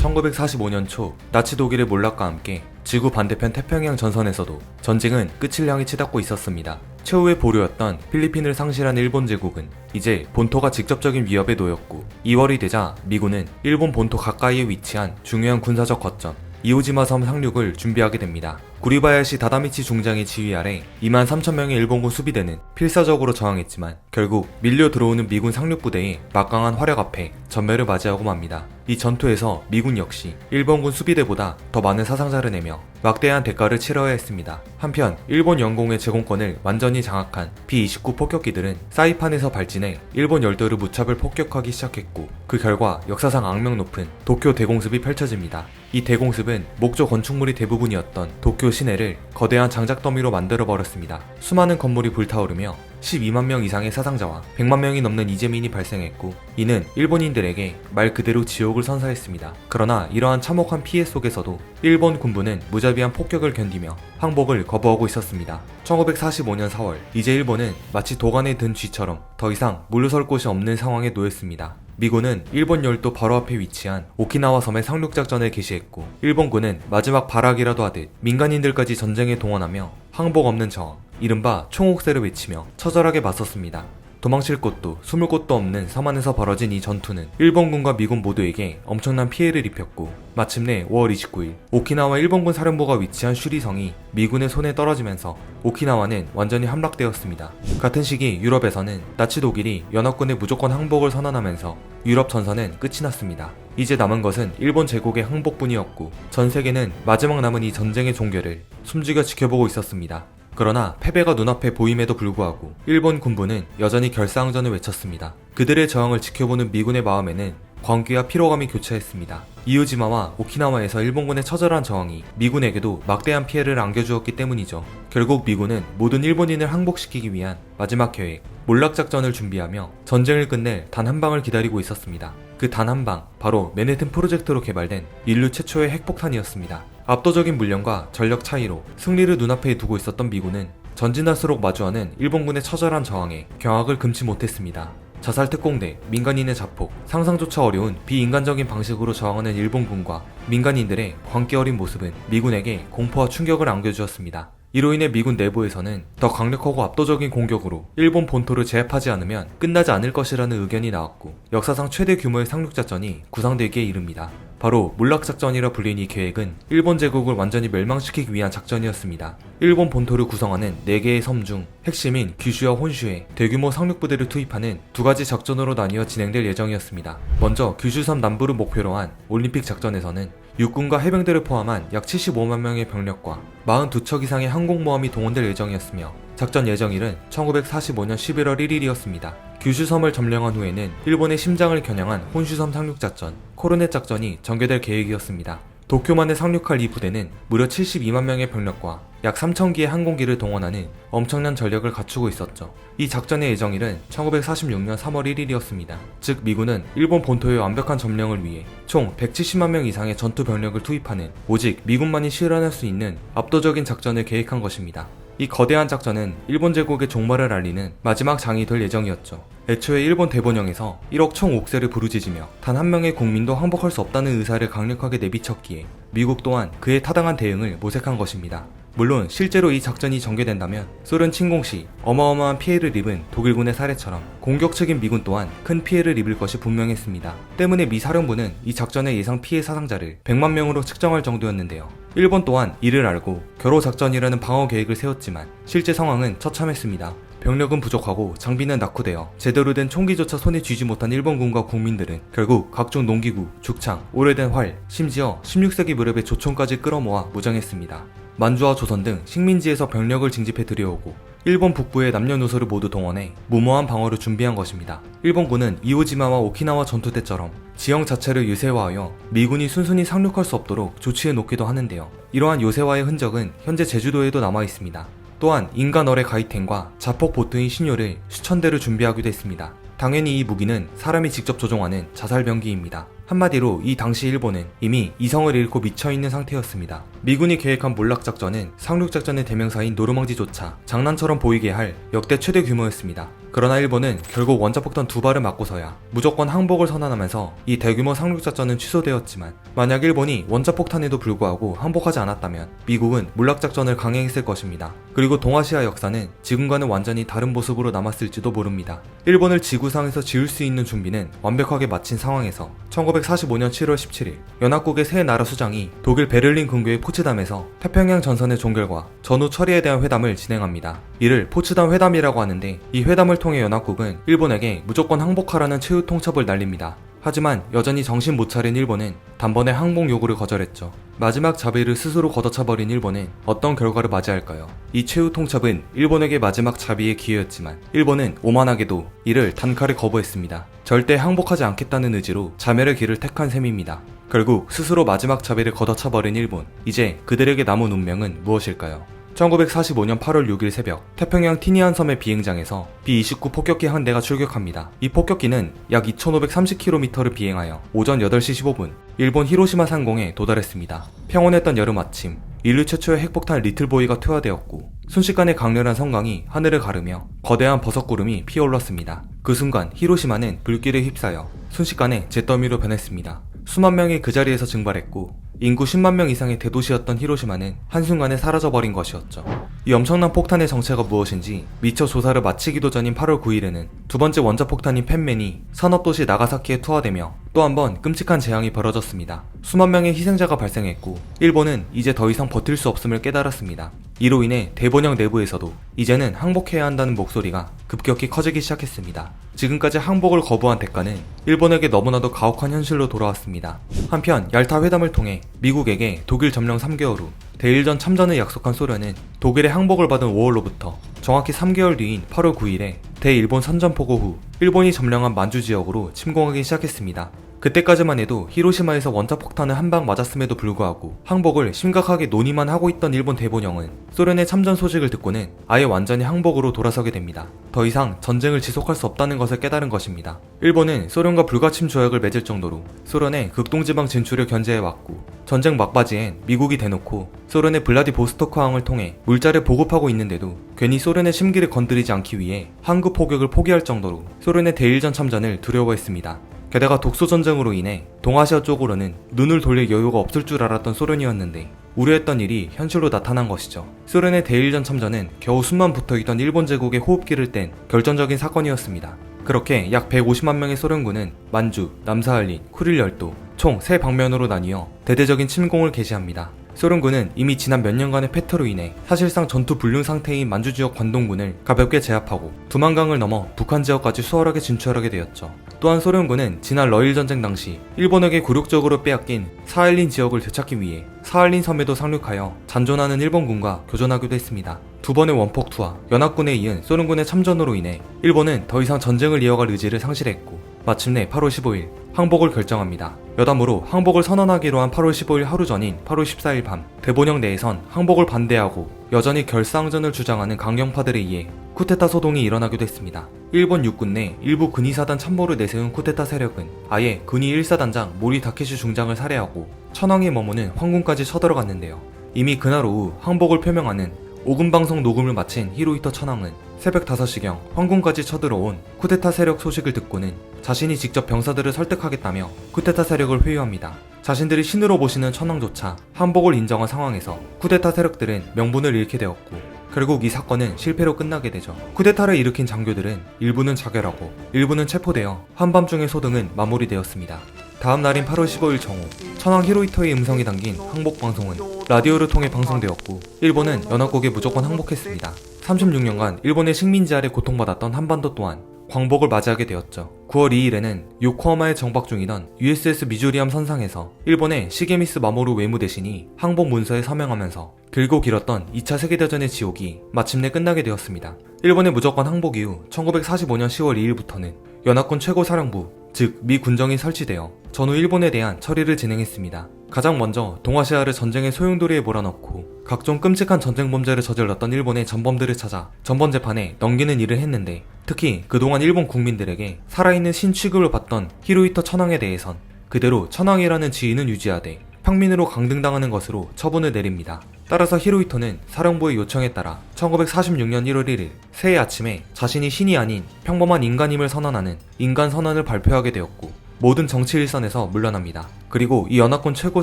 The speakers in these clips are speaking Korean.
1945년 초 나치 독일의 몰락과 함께 지구 반대편 태평양 전선에서도 전쟁은 끝을 향해 치닫고 있었습니다. 최후의 보루였던 필리핀을 상실한 일본 제국은 이제 본토가 직접적인 위협에 놓였고 2월이 되자 미군은 일본 본토 가까이에 위치한 중요한 군사적 거점 이오지마 섬 상륙을 준비하게 됩니다. 구리바야시 다다미치 중장의 지휘 아래 23,000명의 일본군 수비대는 필사적으로 저항했지만 결국 밀려 들어오는 미군 상륙부대의 막강한 화력 앞에 전멸을 맞이하고 맙니다. 이 전투에서 미군 역시 일본군 수비대보다 더 많은 사상자를 내며 막대한 대가를 치러야 했습니다. 한편 일본 영공의 제공권을 완전히 장악한 B-29 폭격기들은 사이판에서 발진해 일본 열도를 무차별 폭격하기 시작했고 그 결과 역사상 악명 높은 도쿄 대공습이 펼쳐집니다. 이 대공습은 목조 건축물이 대부분이었던 도쿄 시내를 거대한 장작 더미로 만들어버렸습니다. 수많은 건물이 불타오르며 12만 명 이상의 사상자와 100만 명이 넘는 이재민이 발생했고 이는 일본인들에게 말 그대로 지옥을 선사했습니다. 그러나 이러한 참혹한 피해 속에서도 일본 군부는 무자비한 폭격을 견디며 항복을 거부하고 있었습니다. 1945년 4월 이제 일본은 마치 도간에 든 쥐처럼 더 이상 물러설 곳이 없는 상황에 놓였습니다. 미군은 일본 열도 바로 앞에 위치한 오키나와 섬에 상륙작전을 개시했고 일본군은 마지막 발악이라도 하듯 민간인들까지 전쟁에 동원하며 항복 없는 저항, 이른바 총옥세를 외치며 처절하게 맞섰습니다. 도망칠 곳도 숨을 곳도 없는 섬 안에서 벌어진 이 전투는 일본군과 미군 모두에게 엄청난 피해를 입혔고 마침내 5월 29일 오키나와 일본군 사령부가 위치한 슈리성이 미군의 손에 떨어지면서 오키나와는 완전히 함락되었습니다. 같은 시기 유럽에서는 나치 독일이 연합군의 무조건 항복을 선언하면서 유럽 전선은 끝이 났습니다. 이제 남은 것은 일본 제국의 항복뿐이었고 전 세계는 마지막 남은 이 전쟁의 종결을 숨죽여 지켜보고 있었습니다. 그러나 패배가 눈앞에 보임에도 불구하고 일본 군부는 여전히 결사항전을 외쳤습니다. 그들의 저항을 지켜보는 미군의 마음에는 광기와 피로감이 교차했습니다. 이오지마와 오키나와에서 일본군의 처절한 저항이 미군에게도 막대한 피해를 안겨주었기 때문이죠. 결국 미군은 모든 일본인을 항복시키기 위한 마지막 계획, 몰락작전을 준비하며 전쟁을 끝낼 단 한 방을 기다리고 있었습니다. 그 단 한 방, 바로 맨해튼 프로젝트로 개발된 인류 최초의 핵폭탄이었습니다. 압도적인 물량과 전력 차이로 승리를 눈앞에 두고 있었던 미군은 전진할수록 마주하는 일본군의 처절한 저항에 경악을 금치 못했습니다. 자살 특공대, 민간인의 자폭, 상상조차 어려운 비인간적인 방식으로 저항하는 일본군과 민간인들의 광기 어린 모습은 미군에게 공포와 충격을 안겨주었습니다. 이로 인해 미군 내부에서는 더 강력하고 압도적인 공격으로 일본 본토를 제압하지 않으면 끝나지 않을 것이라는 의견이 나왔고 역사상 최대 규모의 상륙작전이 구상되기에 이릅니다. 바로 몰락작전이라 불린 이 계획은 일본 제국을 완전히 멸망시키기 위한 작전이었습니다. 일본 본토를 구성하는 4개의 섬 중 핵심인 규슈와 혼슈에 대규모 상륙부대를 투입하는 두 가지 작전으로 나뉘어 진행될 예정이었습니다. 먼저 규슈섬 남부를 목표로 한 올림픽 작전에서는 육군과 해병대를 포함한 약 75만 명의 병력과 42척 이상의 항공모함이 동원될 예정이었으며 작전 예정일은 1945년 11월 1일이었습니다. 규슈섬을 점령한 후에는 일본의 심장을 겨냥한 혼슈섬 상륙작전, 코르넷 작전이 전개될 계획이었습니다. 도쿄만에 상륙할 이 부대는 무려 72만 명의 병력과 약 3,000기의 항공기를 동원하는 엄청난 전력을 갖추고 있었죠. 이 작전의 예정일은 1946년 3월 1일이었습니다. 즉 미군은 일본 본토의 완벽한 점령을 위해 총 170만 명 이상의 전투 병력을 투입하는 오직 미군만이 실현할 수 있는 압도적인 작전을 계획한 것입니다. 이 거대한 작전은 일본 제국의 종말을 알리는 마지막 장이 될 예정이었죠. 애초에 일본 대본영에서 1억 총 옥세를 부르짖으며 단 한 명의 국민도 항복할 수 없다는 의사를 강력하게 내비쳤기에 미국 또한 그에 타당한 대응을 모색한 것입니다. 물론 실제로 이 작전이 전개된다면 소련 침공 시 어마어마한 피해를 입은 독일군의 사례처럼 공격 측인 미군 또한 큰 피해를 입을 것이 분명했습니다. 때문에 미 사령부는 이 작전의 예상 피해 사상자를 100만 명으로 측정할 정도였는데요. 일본 또한 이를 알고 겨로 작전이라는 방어 계획을 세웠지만 실제 상황은 처참했습니다. 병력은 부족하고 장비는 낙후되어 제대로 된 총기조차 손에 쥐지 못한 일본군과 국민들은 결국 각종 농기구, 죽창, 오래된 활, 심지어 16세기 무렵의 조총까지 끌어모아 무장했습니다. 만주와 조선 등 식민지에서 병력을 징집해 들여오고 일본 북부의 남녀노소를 모두 동원해 무모한 방어를 준비한 것입니다. 일본군은 이오지마와 오키나와 전투 때처럼 지형 자체를 요새화하여 미군이 순순히 상륙할 수 없도록 조치해 놓기도 하는데요. 이러한 요새화의 흔적은 현재 제주도에도 남아 있습니다. 또한 인간어뢰 가이텐과 자폭 보트인 신요를 수천 대를 준비하기도 했습니다. 당연히 이 무기는 사람이 직접 조종하는 자살병기입니다. 한마디로 이 당시 일본은 이미 이성을 잃고 미쳐있는 상태였습니다. 미군이 계획한 몰락작전은 상륙작전의 대명사인 노르망디조차 장난처럼 보이게 할 역대 최대 규모였습니다. 그러나 일본은 결국 원자폭탄 2발을 맞고서야 무조건 항복을 선언하면서 이 대규모 상륙작전은 취소되었지만, 만약 일본이 원자폭탄에도 불구하고 항복하지 않았다면 미국은 몰락작전을 강행했을 것입니다. 그리고 동아시아 역사는 지금과는 완전히 다른 모습으로 남았을지도 모릅니다. 일본을 지구상에서 지울 수 있는 준비는 완벽하게 마친 상황에서 1945년 7월 17일 연합국의 세 나라 수장이 독일 베를린 근교의 포츠담에서 태평양 전선의 종결과 전후 처리에 대한 회담을 진행합니다. 이를 포츠담 회담이라고 하는데, 이 회담을 통해 연합국은 일본에게 무조건 항복하라는 최후 통첩을 날립니다. 하지만 여전히 정신 못 차린 일본은 단번에 항복 요구를 거절했죠. 마지막 자비를 스스로 걷어차버린 일본은 어떤 결과를 맞이할까요? 이 최후 통첩은 일본에게 마지막 자비의 기회였지만 일본은 오만하게도 이를 단칼에 거부했습니다. 절대 항복하지 않겠다는 의지로 자멸의 길을 택한 셈입니다. 결국 스스로 마지막 자비를 걷어차버린 일본, 이제 그들에게 남은 운명은 무엇일까요? 1945년 8월 6일 새벽, 태평양 티니안 섬의 비행장에서 B-29 폭격기 한 대가 출격합니다. 이 폭격기는 약 2530km를 비행하여 오전 8시 15분 일본 히로시마 상공에 도달했습니다. 평온했던 여름 아침, 인류 최초의 핵폭탄 리틀보이가 투하되었고 순식간에 강렬한 성광이 하늘을 가르며 거대한 버섯구름이 피어올랐습니다. 그 순간 히로시마는 불길에 휩싸여 순식간에 잿더미로 변했습니다. 수만 명이 그 자리에서 증발했고 인구 10만 명 이상의 대도시였던 히로시마는 한순간에 사라져버린 것이었죠. 이 엄청난 폭탄의 정체가 무엇인지 미처 조사를 마치기도 전인 8월 9일에는 두 번째 원자폭탄인 펜맨이 산업도시 나가사키에 투하되며 또 한 번 끔찍한 재앙이 벌어졌습니다. 수만 명의 희생자가 발생했고 일본은 이제 더 이상 버틸 수 없음을 깨달았습니다. 이로 인해 대본영 내부에서도 이제는 항복해야 한다는 목소리가 급격히 커지기 시작했습니다. 지금까지 항복을 거부한 대가는 일본에게 너무나도 가혹한 현실로 돌아왔습니다. 한편 얄타 회담을 통해 미국에게 독일 점령 3개월 후 대일전 참전을 약속한 소련은 독일의 항복을 받은 5월로부터 정확히 3개월 뒤인 8월 9일에 대일본 선전포고 후 일본이 점령한 만주 지역으로 침공하기 시작했습니다. 그때까지만 해도 히로시마에서 원자폭탄을 한 방 맞았음에도 불구하고 항복을 심각하게 논의만 하고 있던 일본 대본영은 소련의 참전 소식을 듣고는 아예 완전히 항복으로 돌아서게 됩니다. 더 이상 전쟁을 지속할 수 없다는 것을 깨달은 것입니다. 일본은 소련과 불가침 조약을 맺을 정도로 소련의 극동지방 진출을 견제해왔고, 전쟁 막바지엔 미국이 대놓고 소련의 블라디보스토크항을 통해 물자를 보급하고 있는데도 괜히 소련의 심기를 건드리지 않기 위해 항구 포격을 포기할 정도로 소련의 대일전 참전을 두려워했습니다. 게다가 독소전쟁으로 인해 동아시아 쪽으로는 눈을 돌릴 여유가 없을 줄 알았던 소련이었는데 우려했던 일이 현실로 나타난 것이죠. 소련의 대일전 참전은 겨우 숨만 붙어있던 일본 제국의 호흡기를 뗀 결정적인 사건이었습니다. 그렇게 약 150만 명의 소련군은 만주, 남사할린, 쿠릴열도 총 3방면으로 나뉘어 대대적인 침공을 개시합니다. 소련군은 이미 지난 몇 년간의 패퇴로 인해 사실상 전투 불능 상태인 만주 지역 관동군을 가볍게 제압하고 두만강을 넘어 북한 지역까지 수월하게 진출하게 되었죠. 또한 소련군은 지난 러일 전쟁 당시 일본에게 굴욕적으로 빼앗긴 사할린 지역을 되찾기 위해 사할린 섬에도 상륙하여 잔존하는 일본군과 교전하기도 했습니다. 두 번의 원폭 투하, 연합군에 이은 소련군의 참전으로 인해 일본은 더 이상 전쟁을 이어갈 의지를 상실했고 마침내 8월 15일 항복을 결정합니다. 여담으로 항복을 선언하기로 한 8월 15일 하루 전인 8월 14일 밤 대본영 내에선 항복을 반대하고 여전히 결사항전을 주장하는 강경파들에 의해 쿠데타 소동이 일어나기도 했습니다. 일본 육군 내 일부 근위사단 참모를 내세운 쿠데타 세력은 아예 근위 1사단장 모리 다케시 중장을 살해하고 천황에 머무는 황궁까지 쳐들어갔는데요. 이미 그날 오후 항복을 표명하는 5분 방송 녹음을 마친 히로히토 천황은 새벽 5시경 황궁까지 쳐들어온 쿠데타 세력 소식을 듣고는 자신이 직접 병사들을 설득하겠다며 쿠데타 세력을 회유합니다. 자신들이 신으로 보시는 천황조차 항복을 인정한 상황에서 쿠데타 세력들은 명분을 잃게 되었고 결국 이 사건은 실패로 끝나게 되죠. 쿠데타를 일으킨 장교들은 일부는 자결하고 일부는 체포되어 한밤중의 소동은 마무리되었습니다. 다음 날인 8월 15일 정오, 천황 히로히토의 음성이 담긴 항복 방송은 라디오를 통해 방송되었고 일본은 연합국에 무조건 항복했습니다. 36년간 일본의 식민지 아래 고통받았던 한반도 또한 광복을 맞이하게 되었죠. 9월 2일에는 요코하마에 정박 중이던 USS 미주리함 선상에서 일본의 시게미스 마모루 외무 대신이 항복 문서에 서명하면서 길고 길었던 2차 세계대전의 지옥이 마침내 끝나게 되었습니다. 일본의 무조건 항복 이후 1945년 10월 2일부터는 연합군 최고사령부, 즉 미 군정이 설치되어 전후 일본에 대한 처리를 진행했습니다. 가장 먼저 동아시아를 전쟁의 소용돌이에 몰아넣고 각종 끔찍한 전쟁 범죄를 저질렀던 일본의 전범들을 찾아 전범 재판에 넘기는 일을 했는데, 특히 그동안 일본 국민들에게 살아있는 신 취급을 받던 히로히토 천황에 대해선 그대로 천황이라는 지위는 유지하되 평민으로 강등당하는 것으로 처분을 내립니다. 따라서 히로히토는 사령부의 요청에 따라 1946년 1월 1일 새해 아침에 자신이 신이 아닌 평범한 인간임을 선언하는 인간 선언을 발표하게 되었고 모든 정치 일선에서 물러납니다. 그리고 이 연합군 최고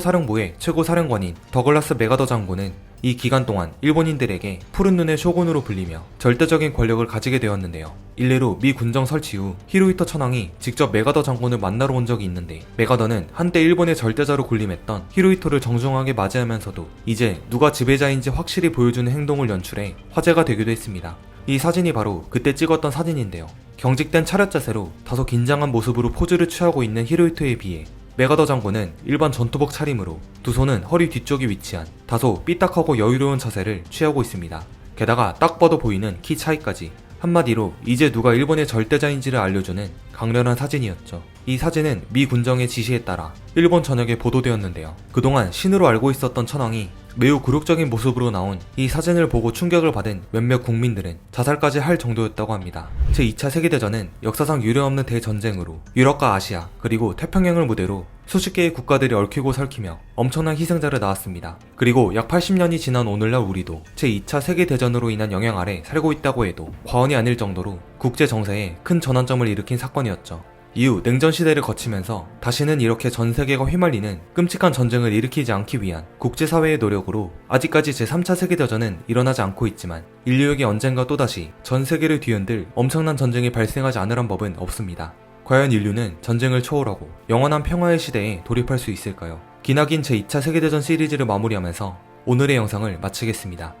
사령부의 최고 사령관인 더글라스 메가더 장군은 이 기간 동안 일본인들에게 푸른 눈의 쇼군으로 불리며 절대적인 권력을 가지게 되었는데요. 일례로 미 군정 설치 후 히로히토 천황이 직접 메가더 장군을 만나러 온 적이 있는데 메가더는 한때 일본의 절대자로 군림했던 히로히토를 정중하게 맞이하면서도 이제 누가 지배자인지 확실히 보여주는 행동을 연출해 화제가 되기도 했습니다. 이 사진이 바로 그때 찍었던 사진인데요. 경직된 차렷 자세로 다소 긴장한 모습으로 포즈를 취하고 있는 히로히토에 비해 메가더 장군은 일반 전투복 차림으로 두 손은 허리 뒤쪽에 위치한 다소 삐딱하고 여유로운 자세를 취하고 있습니다. 게다가 딱 봐도 보이는 키 차이까지. 한마디로 이제 누가 일본의 절대자인지를 알려주는 강렬한 사진이었죠. 이 사진은 미 군정의 지시에 따라 일본 전역에 보도되었는데요. 그동안 신으로 알고 있었던 천황이 매우 굴욕적인 모습으로 나온 이 사진을 보고 충격을 받은 몇몇 국민들은 자살까지 할 정도였다고 합니다. 제2차 세계대전은 역사상 유례없는 대전쟁으로 유럽과 아시아 그리고 태평양을 무대로 수십 개의 국가들이 얽히고 설키며 엄청난 희생자를 낳았습니다. 그리고 약 80년이 지난 오늘날 우리도 제2차 세계대전으로 인한 영향 아래 살고 있다고 해도 과언이 아닐 정도로 국제 정세에 큰 전환점을 일으킨 사건이었죠. 이후 냉전 시대를 거치면서 다시는 이렇게 전 세계가 휘말리는 끔찍한 전쟁을 일으키지 않기 위한 국제사회의 노력으로 아직까지 제3차 세계대전은 일어나지 않고 있지만 인류에게 언젠가 또다시 전 세계를 뒤흔들 엄청난 전쟁이 발생하지 않으란 법은 없습니다. 과연 인류는 전쟁을 초월하고 영원한 평화의 시대에 돌입할 수 있을까요? 기나긴 제2차 세계대전 시리즈를 마무리하면서 오늘의 영상을 마치겠습니다.